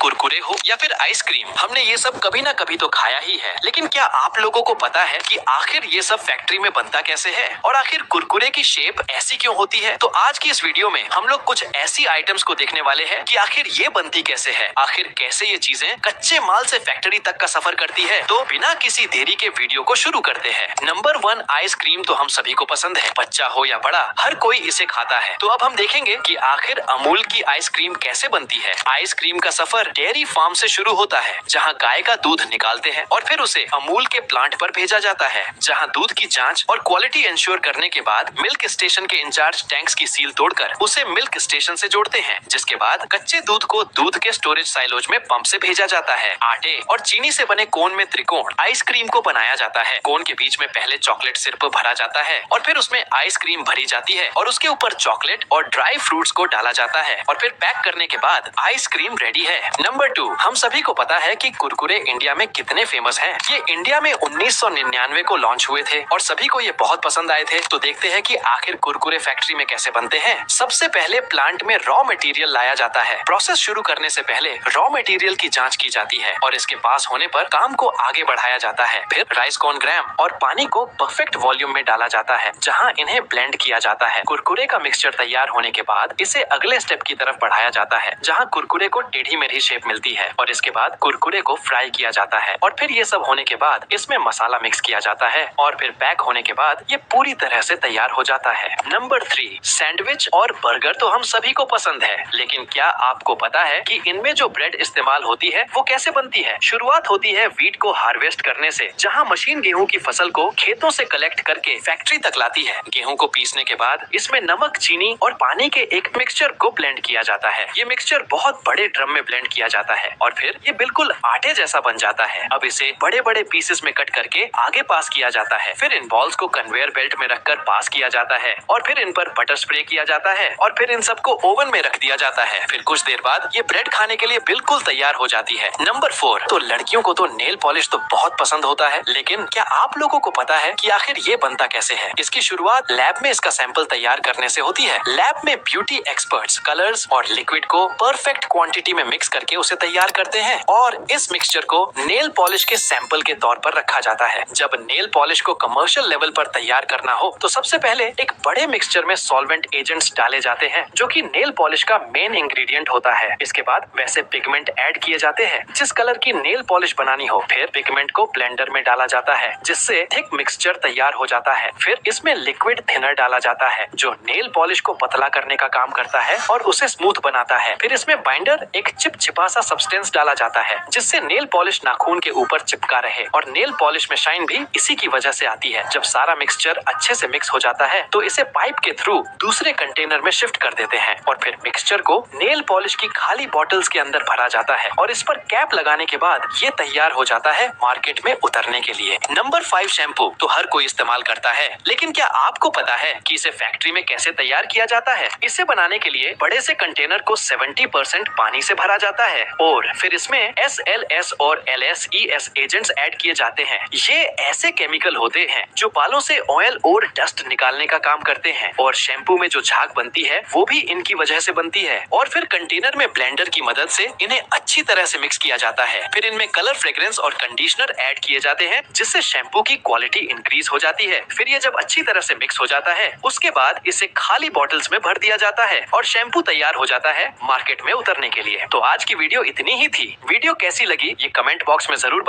कुरकुरे हो या फिर आइसक्रीम, हमने ये सब कभी ना कभी तो खाया ही है। लेकिन क्या आप लोगों को पता है कि आखिर ये सब फैक्ट्री में बनता कैसे है और आखिर कुरकुरे की शेप ऐसी क्यों होती है? तो आज की इस वीडियो में हम लोग कुछ ऐसी आइटम्स को देखने वाले हैं कि आखिर ये बनती कैसे है, आखिर कैसे ये चीजें कच्चे माल से फैक्ट्री तक का सफर करती है। तो बिना किसी देरी के वीडियो को शुरू करते हैं। नंबर 1, आइसक्रीम तो हम सभी को पसंद है, बच्चा हो या बड़ा, हर कोई इसे खाता है। तो अब हम देखेंगे कि आखिर अमूल की आइसक्रीम कैसे बनती है। आइसक्रीम का सफर डेयरी फार्म से शुरू होता है, जहां गाय का दूध निकालते हैं और फिर उसे अमूल के प्लांट पर भेजा जाता है, जहां दूध की जांच और क्वालिटी इंश्योर करने के बाद मिल्क स्टेशन के इंचार्ज टैंक्स की सील तोड़कर उसे मिल्क स्टेशन से जोड़ते हैं, जिसके बाद कच्चे दूध को दूध के स्टोरेज साइलोज में पंप से भेजा जाता है। आटे और चीनी से बने कोन में त्रिकोण आइसक्रीम को बनाया जाता है। कोन के बीच में पहले चॉकलेट सिरप भरा जाता है और फिर उसमें आइसक्रीम भरी जाती है और उसके ऊपर चॉकलेट और ड्राई फ्रूट्स को डाला जाता है और फिर पैक करने के बाद आइसक्रीम रेडी है। नंबर 2, हम सभी को पता है कि कुरकुरे इंडिया में कितने फेमस हैं। ये इंडिया में 1999 को लॉन्च हुए थे और सभी को ये बहुत पसंद आए थे। तो देखते हैं कि आखिर कुरकुरे फैक्ट्री में कैसे बनते हैं। सबसे पहले प्लांट में रॉ मटेरियल लाया जाता है। प्रोसेस शुरू करने से पहले रॉ मटेरियल की जांच की जाती है और इसके पास होने पर काम को आगे बढ़ाया जाता है। फिर राइस कॉर्न ग्राम और पानी को परफेक्ट वॉल्यूम में डाला जाता है, जहां इन्हें ब्लेंड किया जाता है। कुरकुरे का मिक्सचर तैयार होने के बाद इसे अगले स्टेप की तरफ बढ़ाया जाता है, जहां कुरकुरे को टेढ़ी मेढ़ी शेप मिलती है और इसके बाद कुरकुरे को फ्राई किया जाता है और फिर ये सब होने के बाद इसमें मसाला मिक्स किया जाता है और फिर पैक होने के बाद ये पूरी तरह से तैयार हो जाता है। नंबर 3, सैंडविच और बर्गर तो हम सभी को पसंद है, लेकिन क्या आपको पता है कि इनमें जो ब्रेड इस्तेमाल होती है वो कैसे बनती है? शुरुआत होती है व्हीट को हार्वेस्ट करने से, जहां मशीन गेहूं की फसल को खेतों से कलेक्ट करके फैक्ट्री तक लाती है। गेहूं को पीसने के बाद इसमें नमक, चीनी और पानी के एक मिक्सचर को ब्लेंड किया जाता है। ये मिक्सचर बहुत बड़े ड्रम में ब्लेंड किया जाता है और फिर ये बिल्कुल आटे जैसा बन जाता है। अब इसे बड़े बड़े पीसेस में कट करके आगे पास किया जाता है। फिर इन बॉल्स को कन्वेयर बेल्ट में रखकर पास किया जाता है और फिर इन पर बटर स्प्रे किया जाता है और फिर इन सबको ओवन में रख दिया जाता है। फिर कुछ देर बाद ये ब्रेड खाने के लिए बिल्कुल तैयार हो जाती है। नंबर 4, तो लड़कियों को तो नेल पॉलिश तो बहुत पसंद होता है, लेकिन क्या आप लोगों को पता है कि आखिर ये बनता कैसे है? इसकी शुरुआत लैब में इसका सैंपल तैयार करने से होती है। लैब में ब्यूटी एक्सपर्ट्स कलर्स और लिक्विड को परफेक्ट क्वांटिटी में मिक्स करके उसे तैयार करते हैं और इस मिक्सचर को नेल पॉलिश के सैंपल के तौर पर रखा जाता है। जब नेल पॉलिश को कमर्शियल लेवल पर तैयार करना हो तो सबसे पहले एक बड़े मिक्सचर में सॉल्वेंट एजेंट्स डाले जाते हैं, जो कि नेल पॉलिश का मेन इंग्रेडिएंट होता है। इसके बाद वैसे पिगमेंट ऐड किए जाते हैं जिस कलर की नेल पॉलिश बनानी हो। फिर पिगमेंट को ब्लेंडर में डाला जाता है, जिससे थिक मिक्सचर तैयार हो जाता है। फिर इसमें लिक्विड थिनर डाला जाता है, जो नेल पॉलिश को पतला करने का काम करता है और उसे स्मूथ बनाता है। फिर इसमें बाइंडर, एक चिपचिपा सा सब्सटेंस डाला जाता है, जिससे नेल पॉलिश नाखून के ऊपर चिपका रहे और नेल पॉलिश में शाइन भी इसी की वजह से आती है। जब सारा मिक्सचर अच्छे से मिक्स हो जाता है तो इसे पाइप के थ्रू दूसरे कंटेनर में शिफ्ट कर देते हैं और फिर मिक्सचर को नेल पॉलिश की खाली बॉटल्स के अंदर भरा जाता है और इस पर कैप लगाने के बाद ये तैयार हो जाता है मार्केट में उतरने के लिए। नंबर 5, शैम्पू तो हर कोई इस्तेमाल करता है, लेकिन क्या आपको पता है कि इसे फैक्ट्री में कैसे तैयार किया जाता है? इसे बनाने के लिए बड़े से कंटेनर को 70% पानी से भरा जाता है और फिर इसमें SLS और LSES एजेंट्स ऐड किए जाते हैं। ये ऐसे केमिकल होते हैं जो बालों से ऑयल और डस्ट निकालने का काम करते हैं और शैम्पू में जो झाग बनती है वो भी इनकी वजह से बनती है। और फिर कंटेनर में ब्लेंडर की मदद से इन्हें अच्छी तरह से मिक्स किया जाता है। फिर इनमें कलर, फ्रेग्रेंस और कंडीशनर ऐड किए जाते हैं, जिससे शैम्पू की क्वालिटी इंक्रीज हो जाती है। फिर ये जब अच्छी तरह से मिक्स हो जाता है उसके बाद इसे खाली बॉटल्स में भर दिया जाता है और शैम्पू तैयार हो जाता है मार्केट में उतरने के लिए। तो आज की वीडियो इतनी ही थी। वीडियो कैसी लगी ये कमेंट बॉक्स में जरूर